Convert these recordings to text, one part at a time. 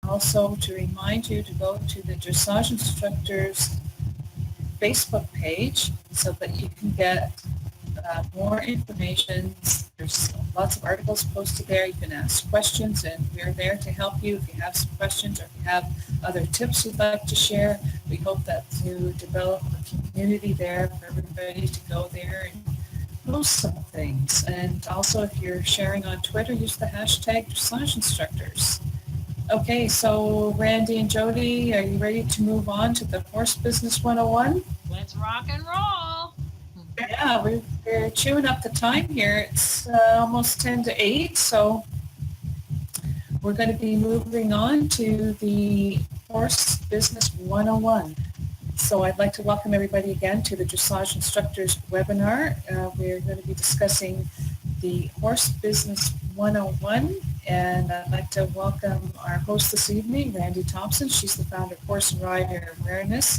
also to remind you to go to the Dressage Instructors Facebook page so that you can get more information. There's lots of articles posted there. You can ask questions, and we're there to help you if you have some questions or if you have other tips you'd like to share. We hope that to develop a community there for everybody to go there and post some things. And also, if you're sharing on Twitter, use the hashtag Dressage Instructors. Okay, so Randi and Jodi, are you ready to move on to the Horse Business 101? Let's rock and roll. Yeah, we're chewing up the time here. It's almost 10 to 8, so we're going to be moving on to the Horse Business 101. So I'd like to welcome everybody again to the Dressage Instructors Webinar. We're going to be discussing the Horse Business 101, and I'd like to welcome our host this evening, Randi Thompson. She's the founder of Horse and Rider Awareness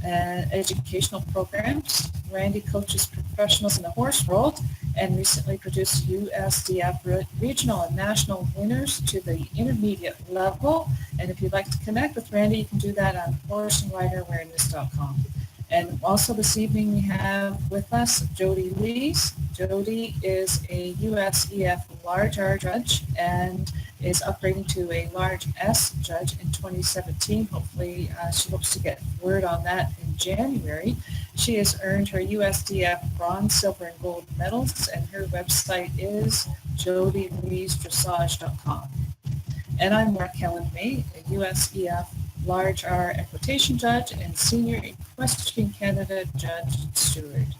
and Educational Programs. Randi coaches professionals in the horse world and recently produced USDF regional and national winners to the intermediate level. And if you'd like to connect with Randi, you can do that on horseandriderawareness.com. And also this evening we have with us Jodi Lees. Jodi is a USEF large R judge and is upgrading to a large S judge in 2017. Hopefully she hopes to get word on that in January. She has earned her USDF bronze, silver, and gold medals, and her website is jodileesdressage.com. And I'm Kelland-May, a USEF large R equitation judge and senior Equestrian Canada judge and steward.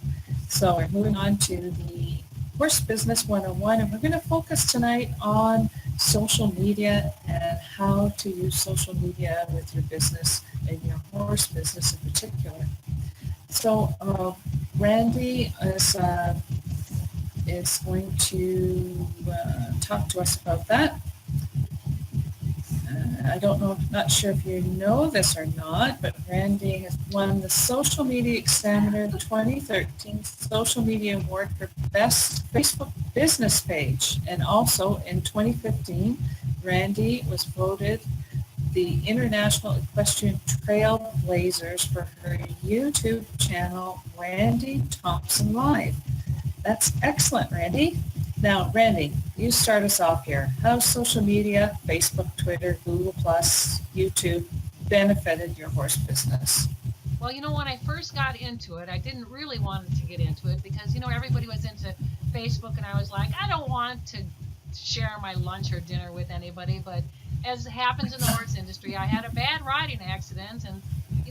So we're moving on to the Horse Business 101, and we're going to focus tonight on social media and how to use social media with your business and your horse business in particular. So Randi is going to talk to us about that. I don't know, not sure if you know this or not, but Randi has won the Social Media Examiner 2013 Social Media Award for Best Facebook Business Page. And also in 2015, Randi was voted the International Equestrian Trailblazers for her YouTube channel, Randi Thompson Live. That's excellent, Randi. Now, Randi, you start us off here. How's social media, Facebook, Twitter, Google+, YouTube benefited your horse business? Well, when I first got into it, I didn't really want to get into it because, everybody was into Facebook, and I was like, I don't want to share my lunch or dinner with anybody. But as happens in the horse industry, I had a bad riding accident, and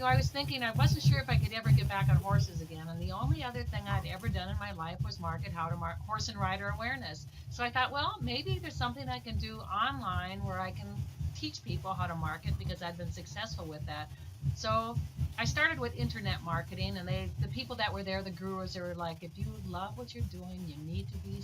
I was thinking I wasn't sure if I could ever get back on horses again. And the only other thing I'd ever done in my life was market horse and rider awareness. So I thought, well, maybe there's something I can do online where I can teach people how to market, because I'd been successful with that. So I started with internet marketing, and the people that were there, the gurus, they were like, if you love what you're doing, you need to be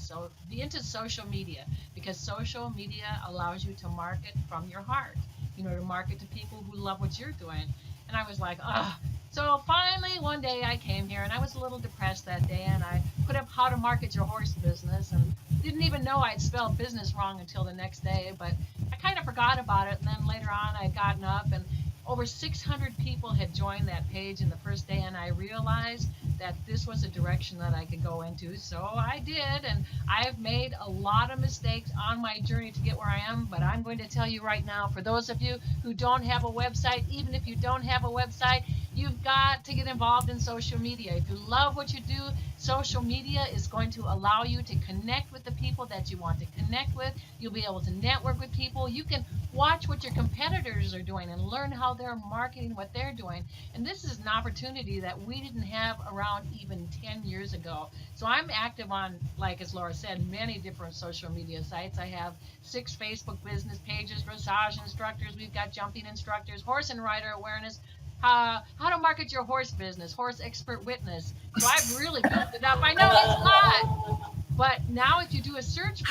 into social media, because social media allows you to market from your heart, to market to people who love what you're doing. And I was like, ugh. So finally, one day I came here, and I was a little depressed that day, and I put up how to market your horse business, and didn't even know I'd spelled business wrong until the next day, but I kind of forgot about it. And then later on, I'd gotten up, and over 600 people had joined that page in the first day, and I realized that this was a direction that I could go into. So I did, and I've made a lot of mistakes on my journey to get where I am, but I'm going to tell you right now, for those of you who don't have a website, even if you don't have a website, you've got to get involved in social media. If you love what you do, social media is going to allow you to connect with the people that you want to connect with. You'll be able to network with people. You can watch what your competitors are doing and learn how they're marketing what they're doing. And this is an opportunity that we didn't have around even 10 years ago. So I'm active on, like as Laura said, many different social media sites. I have 6 Facebook business pages, Dressage Instructors, we've got Jumping Instructors, Horse and Rider Awareness, how to market your horse business, Horse Expert Witness. So I've really built it up. I know it's not. But now if you do a search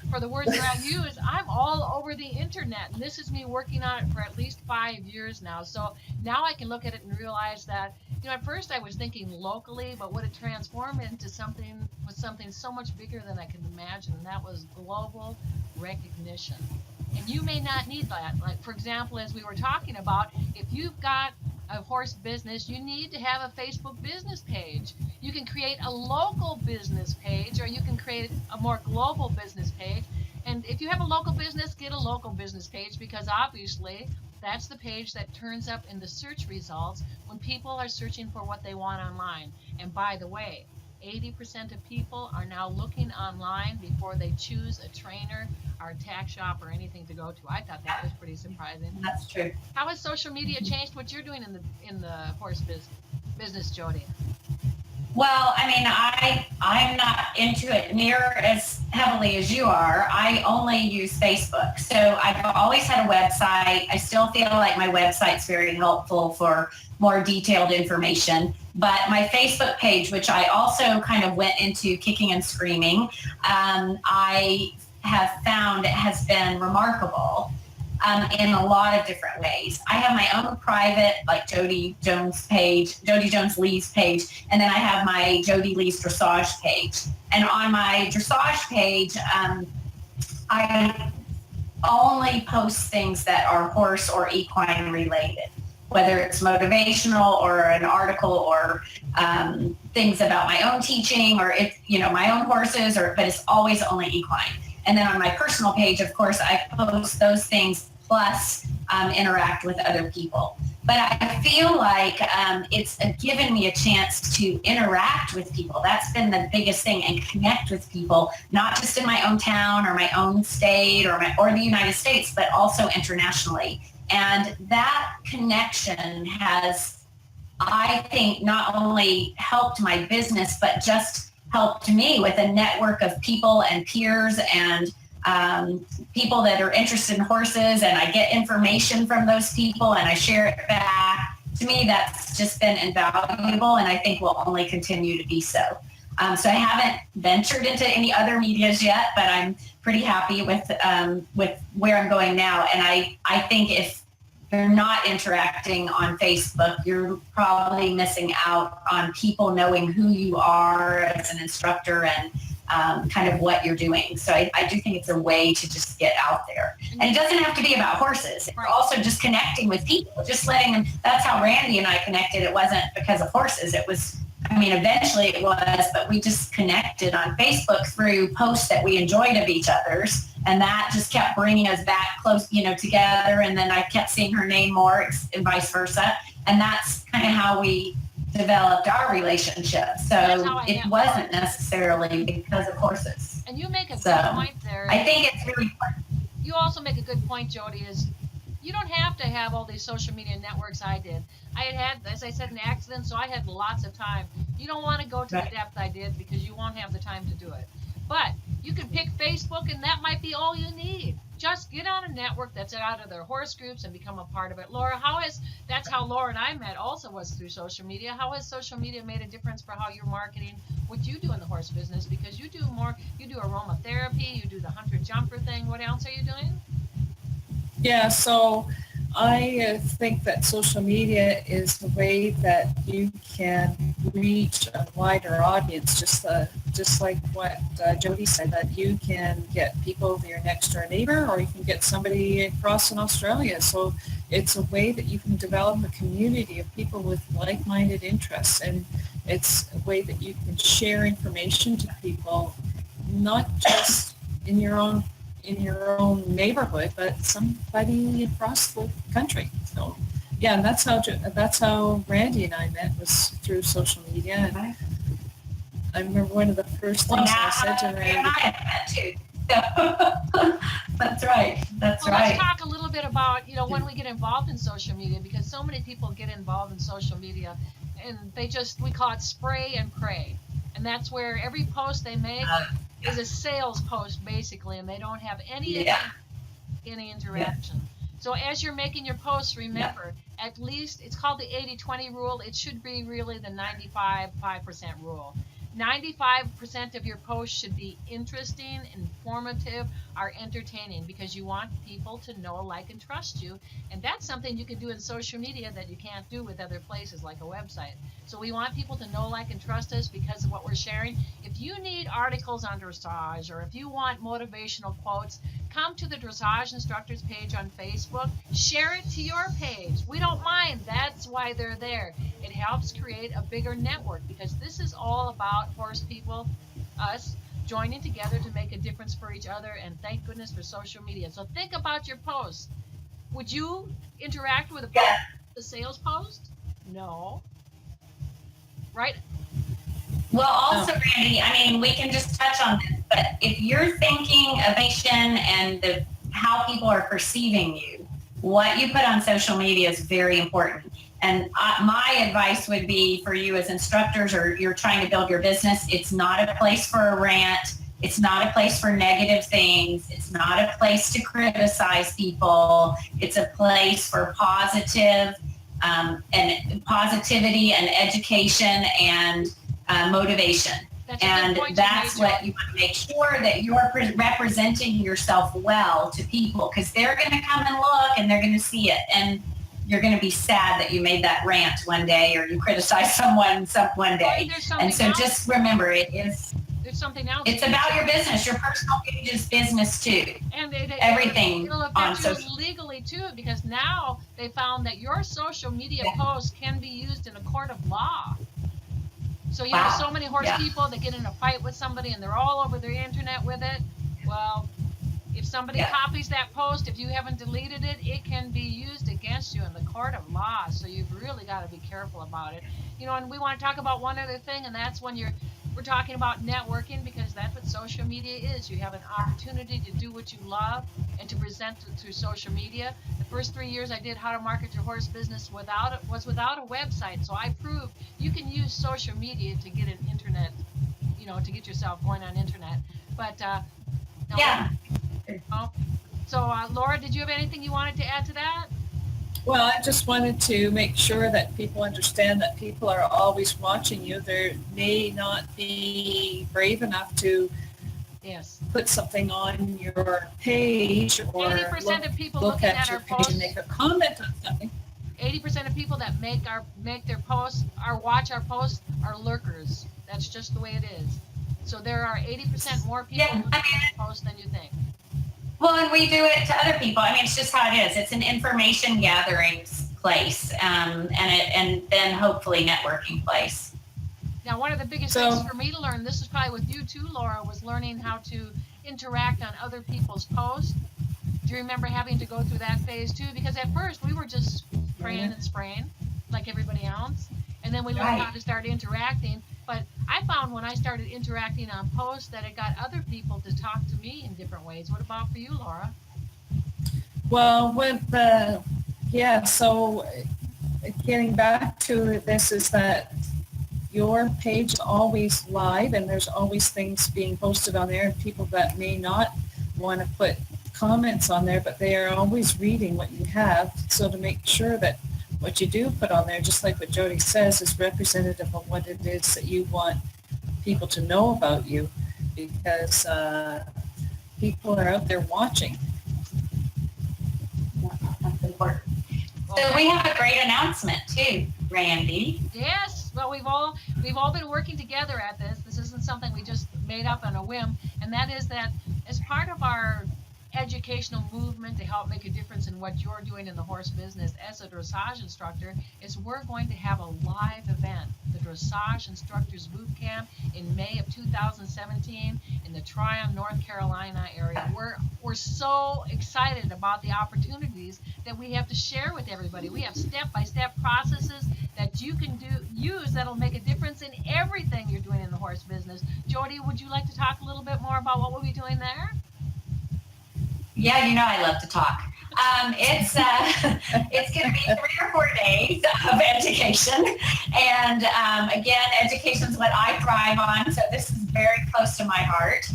for the words that I use, I'm all over the internet. And this is me working on it for at least 5 years now. So now I can look at it and realize that, at first I was thinking locally, but what it transformed into something so much bigger than I could imagine, and that was global recognition. and you may not need that. Like, for example, as we were talking about, if you've got a horse business, you need to have a Facebook business page. You can create a local business page, or you can create a more global business page. And if you have a local business, get a local business page, because obviously that's the page that turns up in the search results when people are searching for what they want online. And by the way, 80% of people are now looking online before they choose a trainer or a tack shop or anything to go to. I thought that was pretty surprising. That's true. How has social media changed what you're doing in the horse business, Jodi? Well, I mean, I'm not into it near as heavily as you are. I only use Facebook. So I've always had a website. I still feel like my website's very helpful for more detailed information. But my Facebook page, which I also kind of went into kicking and screaming, I have found it has been remarkable. In a lot of different ways. I have my own private, like Jodi Jones page, Jodi Jones Lee's page, and then I have my Jodi Lee's dressage page. And on my dressage page, I only post things that are horse or equine related, whether it's motivational or an article or things about my own teaching or my own horses, but it's always only equine. And then on my personal page, of course, I post those things plus interact with other people. But I feel like it's given me a chance to interact with people. That's been the biggest thing, and connect with people, not just in my own town or my own state or the United States, but also internationally. And that connection has, I think, not only helped my business, but just helped me with a network of people and peers and people that are interested in horses, and I get information from those people and I share it back. To me, that's just been invaluable, and I think will only continue to be so. So I haven't ventured into any other medias yet, but I'm pretty happy with where I'm going now. And I think if you're not interacting on Facebook, you're probably missing out on people knowing who you are as an instructor and kind of what you're doing. So I do think it's a way to just get out there. And it doesn't have to be about horses. It's also just connecting with people, just letting them. That's how Randi and I connected. It wasn't because of horses. It was, eventually it was, but we just connected on Facebook through posts that we enjoyed of each other's. And that just kept bringing us back close, together. And then I kept seeing her name more and vice versa. And that's kind of how we developed our relationship. So it wasn't necessarily because of horses. And you make a good point there. I think it's really important. You also make a good point, Jodi, is you don't have to have all these social media networks I did. I had, as I said, an accident, so I had lots of time. You don't want to go to the depth I did because you won't have the time to do it. But you can pick Facebook, and that might be all you need. Just get on a network that's out of their horse groups and become a part of it. Laura, that's how Laura and I met, also was through social media. How has social media made a difference for how you're marketing what you do in the horse business? Because you do aromatherapy, you do the hunter-jumper thing. What else are you doing? Yeah, so I think that social media is the way that you can reach a wider audience, just like what Jodi said, that you can get people, your next door neighbor, or you can get somebody across in Australia. So it's a way that you can develop a community of people with like-minded interests, and it's a way that you can share information to people, not just in your own neighborhood, but somebody across the country. So yeah, and that's how Randi and I met, was through social media. And I remember one of the first things I said to Randi. That's right. That's right. Let's talk a little bit about when we get involved in social media, because so many people get involved in social media and we call it spray and pray, and that's where every post they make is a sales post basically, and they don't have any interaction. So as you're making your posts, remember, at least it's called the 80-20 rule. It should be really the 95-5% rule. 95% of your posts should be interesting, informative, or entertaining, because you want people to know, like, and trust you. And that's something you can do in social media that you can't do with other places like a website. So we want people to know, like, and trust us because of what we're sharing. If you need articles on dressage, or if you want motivational quotes, come to the Dressage Instructors page on Facebook, share it to your page. We don't mind. That's why they're there. It helps create a bigger network, because this is all about horse people, us, joining together to make a difference for each other, and thank goodness for social media. So think about your posts. Would you interact with a sales post? No. Right? Well, also, Randi, I mean, we can just touch on this, but if you're thinking of nation and how people are perceiving you, what you put on social media is very important. And my advice would be for you as instructors, or you're trying to build your business, it's not a place for a rant. It's not a place for negative things. It's not a place to criticize people. It's a place for positive and positivity and education and motivation. And that's what you want to make sure that you're representing yourself well to people, because they're going to come and look and they're going to see it. And you're going to be sad that you made that rant one day, or you criticized someone one day. And so just remember, there's something else. It's about your business. Your personal page is business too. And everything it'll affect you legally too, because now they found that your social media posts can be used in a court of law. So you have so many horse people that get in a fight with somebody and they're all over the internet with it. Well, if somebody copies that post, if you haven't deleted it, it can be used against you in the court of law. So you've really got to be careful about it. And we want to talk about one other thing, and that's when we're talking about networking, because that's what social media is. You have an opportunity to do what you love and to present it through social media. The first 3 years I did How to Market Your Horse Business without a website. So I proved you can use social media to get an internet, to get yourself going on internet. But so Laura, did you have anything you wanted to add to that? Well, I just wanted to make sure that people understand that people are always watching you. They may not be brave enough to put something on your page, or 80% of people look looking at your our page posts, and make a comment on something. 80% of people that make their posts or watch our posts are lurkers. That's just the way it is. So there are 80% more people looking at our posts than you think. Well, and we do it to other people. I mean, it's just how it is. It's an information gathering place, and then hopefully networking place. Now, one of the biggest things for me to learn, this is probably with you too, Laura, was learning how to interact on other people's posts. Do you remember having to go through that phase too? Because at first we were just spraying and spraying like everybody else, and then we learned how to start interacting. But I found when I started interacting on posts that it got other people to talk to me in different ways. What about for you, Laura? Well, so getting back to this is that your page is always live, and there's always things being posted on there, and people that may not want to put comments on there, but they are always reading what you have. So to make sure that what you do put on there, just like what Jodi says, is representative of what it is that you want people to know about you, because people are out there watching. That's important. So we have a great announcement too, Randi. Yes. Well, we've all been working together at this. This isn't something we just made up on a whim, and that is that as part of our educational movement to help make a difference in what you're doing in the horse business as a dressage instructor, is we're going to have a live event, the Dressage Instructors Boot Camp, in May of 2017 in the Tryon, North Carolina area. We're so excited about the opportunities that we have to share with everybody. We have step-by-step processes that you can use that'll make a difference in everything you're doing in the horse business. Jodi, would you like to talk a little bit more about what we'll be doing there? Yeah, I love to talk. It's going to be 3 or 4 days of education. And again, education is what I thrive on, so this is very close to my heart.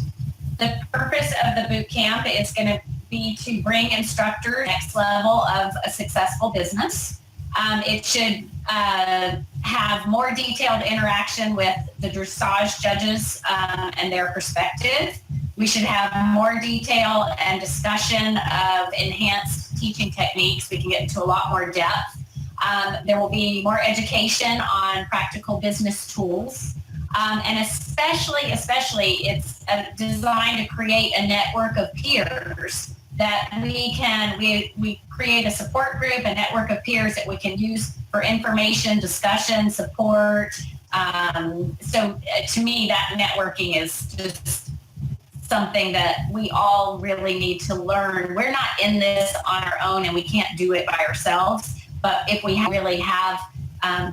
The purpose of the boot camp is going to be to bring instructors next level of a successful business. It should have more detailed interaction with the dressage judges and their perspective. We should have more detail and discussion of enhanced teaching techniques. We can get into a lot more depth. There will be more education on practical business tools. And especially, it's designed to create a network of peers that we create a support group, a network of peers that we can use for information, discussion, support. So to me, that networking is just something that we all really need to learn. We're not in this on our own, and we can't do it by ourselves. But if we really have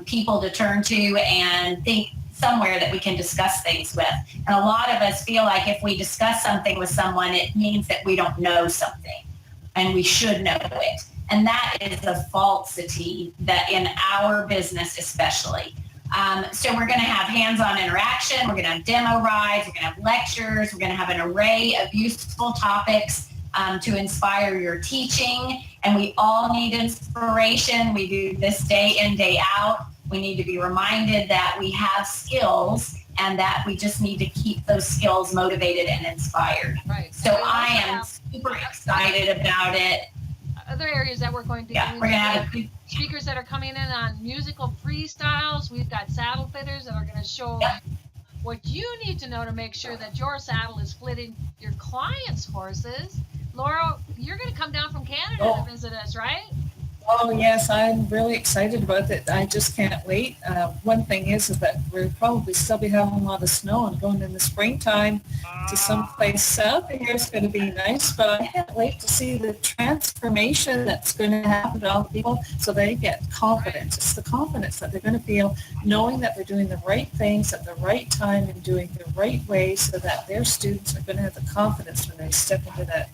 people to turn to and think somewhere that we can discuss things with. And a lot of us feel like if we discuss something with someone, it means that we don't know something, and we should know it. And that is a falsity that in our business especially. So we're going to have hands-on interaction. We're going to have demo rides. We're going to have lectures. We're going to have an array of useful topics to inspire your teaching. And we all need inspiration. We do this day in, day out. We need to be reminded that we have skills and that we just need to keep those skills motivated and inspired. Right. So I am super excited about it. Other areas that we're going to we're going to have speakers that are coming in on musical freestyles. We've got saddle fitters that are going to show what you need to know to make sure that your saddle is fitting your clients' horses. Laura, you're going to come down from Canada to visit us, right? Oh, yes, I'm really excited about it. I just can't wait. One thing is that we'll probably still be having a lot of snow and going in the springtime to someplace south of here is going to be nice, but I can't wait to see the transformation that's going to happen to all the people so they get confidence. It's the confidence that they're going to feel knowing that they're doing the right things at the right time and doing the right way so that their students are going to have the confidence when they step into that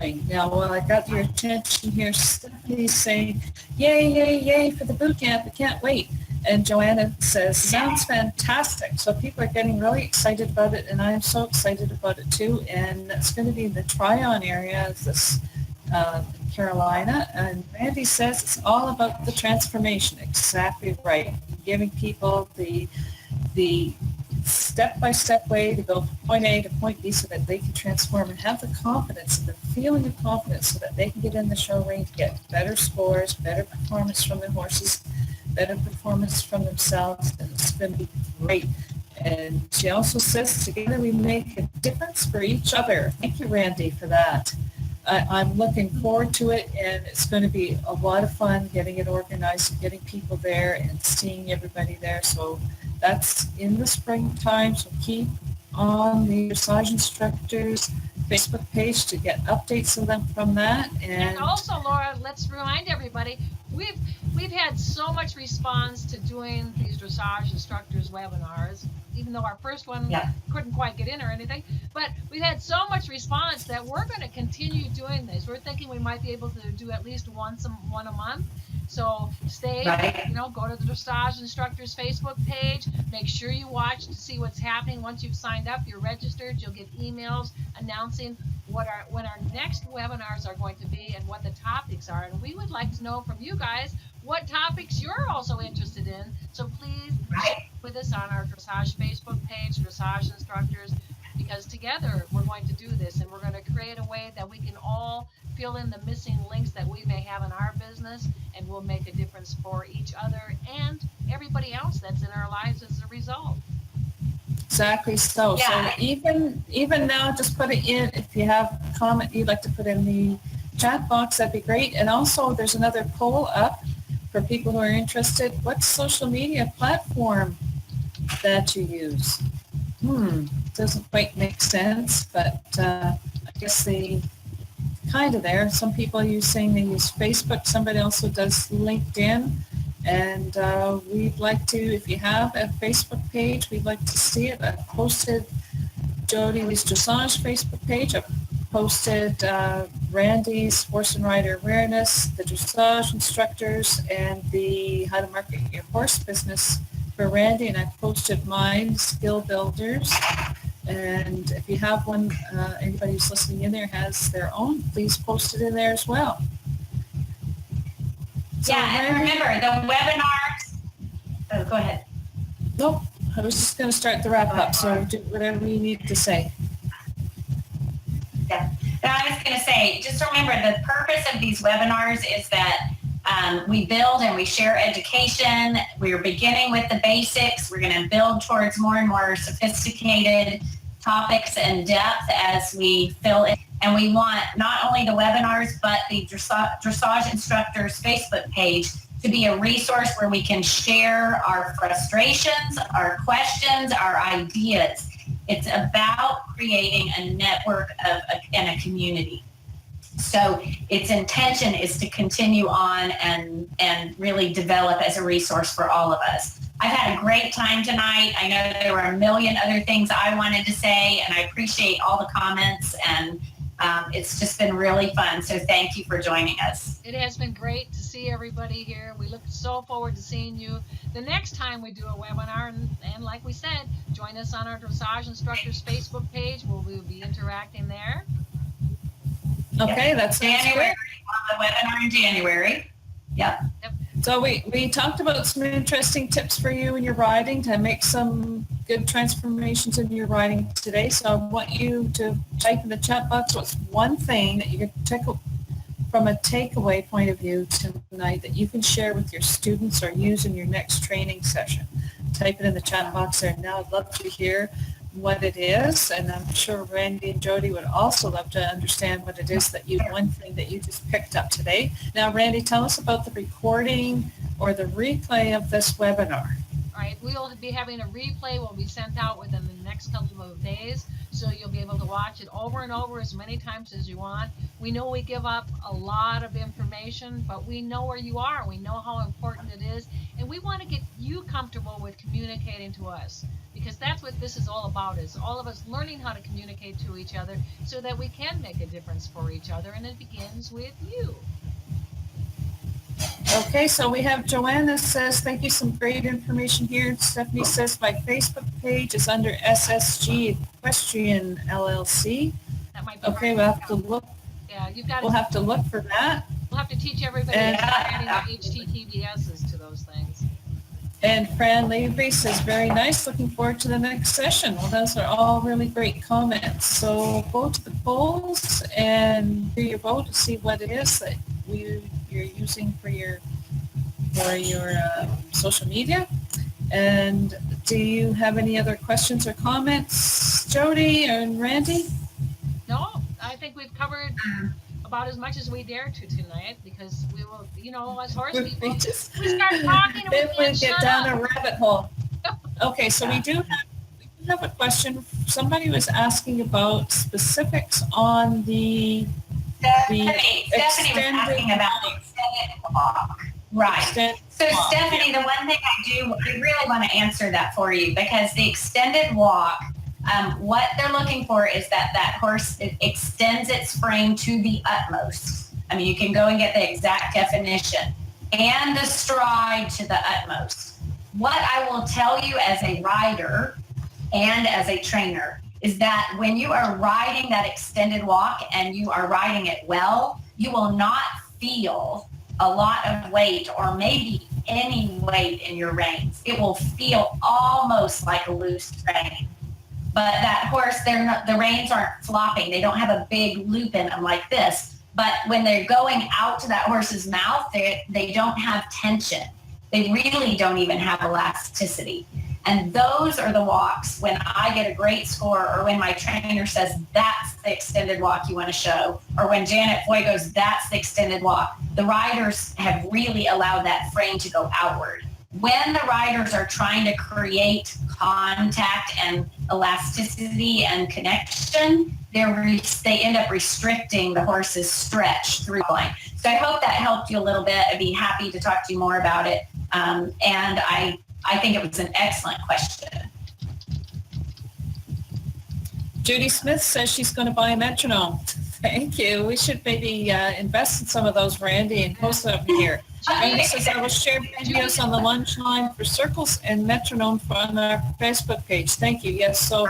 ring. Now, while I got your attention here, Stephanie's saying, yay, yay, yay for the boot camp. I can't wait. And Joanna says, sounds fantastic. So people are getting really excited about it, and I'm so excited about it too. And it's going to be in the Tryon area, this Carolina. And Randi says it's all about the transformation. Exactly right. Giving people the step-by-step way to go from point A to point B so that they can transform and have the confidence and the feeling of confidence so that they can get in the show ring to get better scores, better performance from their horses, better performance from themselves, and it's going to be great. And she also says, together we make a difference for each other. Thank you, Randi, for that. I'm looking forward to it, and it's going to be a lot of fun getting it organized and getting people there and seeing everybody there. So that's in the springtime, so keep on the Dressage Instructors Facebook page to get updates of them from that. And also, Laura, let's remind everybody, we've had so much response to doing these Dressage Instructors webinars, even though our first one couldn't quite get in or anything, but we've had so much response that we're going to continue doing this. We're thinking we might be able to do at least one a month. So stay, go to the Dressage Instructors Facebook page. Make sure you watch to see what's happening. Once you've signed up, you're registered, you'll get emails announcing when our next webinars are going to be and what the topics are. And we would like to know from you guys what topics you're also interested in. So please share with us on our Dressage Facebook page, Dressage Instructors, because together we're going to do this, and we're going to create a way that we can all fill in the missing links that we may have in our business, and we'll make a difference for each other and everybody else that's in our lives as a result. Exactly so. So even now, just put it in. If you have a comment you'd like to put in the chat box, that'd be great. And also, there's another poll up for people who are interested. What social media platform that you use? Doesn't quite make sense, but I guess they kind of there. Some people are saying they use Facebook. Somebody also does LinkedIn. And we'd like to, if you have a Facebook page, we'd like to see it. I've posted Jodi's Dressage Facebook page. I've posted Randi's Horse and Rider Awareness, the Dressage Instructors, and the How to Market Your Horse Business for Randi. And I've posted mine, Skill Builders. And if you have one, anybody who's listening in there has their own, please post it in there as well. So and remember, the webinars, go ahead. Nope, I was just going to start the wrap up, so do whatever you need to say. Yeah, and I was going to say, just remember the purpose of these webinars is that We build and we share education. We're beginning with the basics. We're going to build towards more and more sophisticated topics and depth as we fill in. And we want not only the webinars, but the Dressage Instructors Facebook page to be a resource where we can share our frustrations, our questions, our ideas. It's about creating a network and a community. So its intention is to continue on and really develop as a resource for all of us. I've had a great time tonight. I know there were a million other things I wanted to say, and I appreciate all the comments, and it's just been really fun. So thank you for joining us. It has been great to see everybody here. We look so forward to seeing you the next time we do a webinar. And like we said, join us on our Dressage Instructors Facebook page. We'll be interacting there. Okay, that's January. On the webinar in January. Yep. So we talked about some interesting tips for you in your writing to make some good transformations in your writing today. So I want you to type in the chat box what's one thing that you can take from a takeaway point of view tonight that you can share with your students or use in your next training session. Type it in the chat box there now. I'd love to hear what it is, and I'm sure Randi and Jodi would also love to understand what it is that one thing that you just picked up today. Now, Randi, tell us about the recording or the replay of this webinar. All right, we'll be having a replay will be sent out within the next couple of days, so you'll be able to watch it over and over as many times as you want. We know we give up a lot of information, but we know where you are. We know how important it is, and we want to get you comfortable with communicating to us, because that's what this is all about, is all of us learning how to communicate to each other so that we can make a difference for each other, and it begins with you. Okay, so we have Joanna says, thank you, some great information here. Stephanie says, my Facebook page is under SSG Equestrian LLC. That might be okay, we'll have to look. Yeah, you've got. We'll have to look for that. We'll have to teach everybody adding the HTTPSs to those things. And Fran Lavery says, very nice, looking forward to the next session. Well, those are all really great comments. So go to the polls and do your vote to see what it is that you're using for your social media. And do you have any other questions or comments, Jodi and Randi? No, I think we've covered about as much as we dare to tonight, because we will, as horse people, we start talking and we can't get down a rabbit hole. Okay, so we do have a question. Somebody was asking about specifics on the Stephanie was asking about the extended walk. Right. So Stephanie, the one thing I really want to answer that for you, because the extended walk, what they're looking for is that horse extends its frame to the utmost. I mean, you can go and get the exact definition, and the stride to the utmost. What I will tell you as a rider and as a trainer is that when you are riding that extended walk and you are riding it well, you will not feel a lot of weight or maybe any weight in your reins. It will feel almost like a loose rein. But that horse, the reins aren't flopping. They don't have a big loop in them like this. But when they're going out to that horse's mouth, they don't have tension. They really don't even have elasticity. And those are the walks when I get a great score, or when my trainer says, that's the extended walk you want to show, or when Janet Foy goes, that's the extended walk. The riders have really allowed that frame to go outward. When the riders are trying to create contact and elasticity and connection, they end up restricting the horse's stretch through the line. So I hope that helped you a little bit. I'd be happy to talk to you more about it. And I think it was an excellent question. Judy Smith says she's going to buy a metronome. Thank you. We should maybe invest in some of those, Randi, and post them here. Randi says, I will share videos on the lunch line for circles and metronome on our Facebook page. Thank you. Yes, so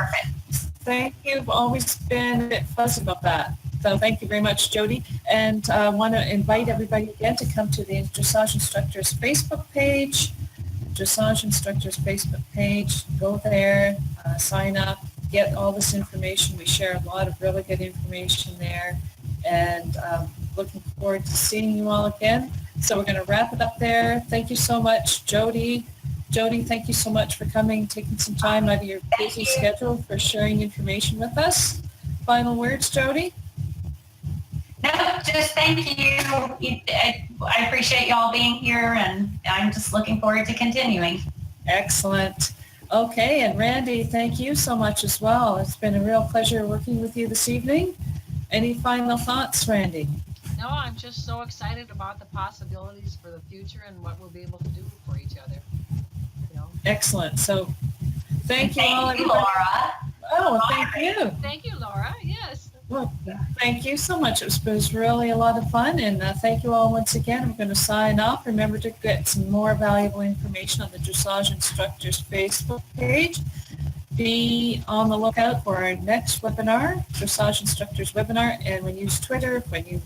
thank you. I've always been a bit fuzzy about that. So thank you very much, Jodi. And I want to invite everybody again to come to the Dressage Instructors Facebook page. Dressage Instructors Facebook page. Go there, sign up, get all this information. We share a lot of really good information there. And looking forward to seeing you all again. So we're going to wrap it up there. Thank you so much, Jodi. Jodi, thank you so much for coming, taking some time out of your busy schedule for sharing information with us. Final words, Jodi? No, just thank you. I appreciate y'all being here, and I'm just looking forward to continuing. Excellent. Okay, and Randi, thank you so much as well. It's been a real pleasure working with you this evening. Any final thoughts, Randi? No, I'm just so excited about the possibilities for the future and what we'll be able to do for each other. You know. Excellent. So thank you all. Thank you, Laura. Oh, thank you. Thank you, Laura. Yes. Well, thank you so much. It was really a lot of fun, and thank you all once again. I'm going to sign off. Remember to get some more valuable information on the Dressage Instructors Facebook page. Be on the lookout for our next webinar, Dressage Instructors Webinar, and when you use Twitter, when you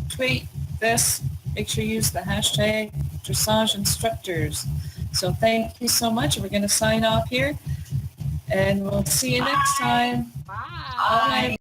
tweet this, make sure you use the hashtag Dressage Instructors. So thank you so much. We're going to sign off here, and we'll see you next time. Bye. Bye.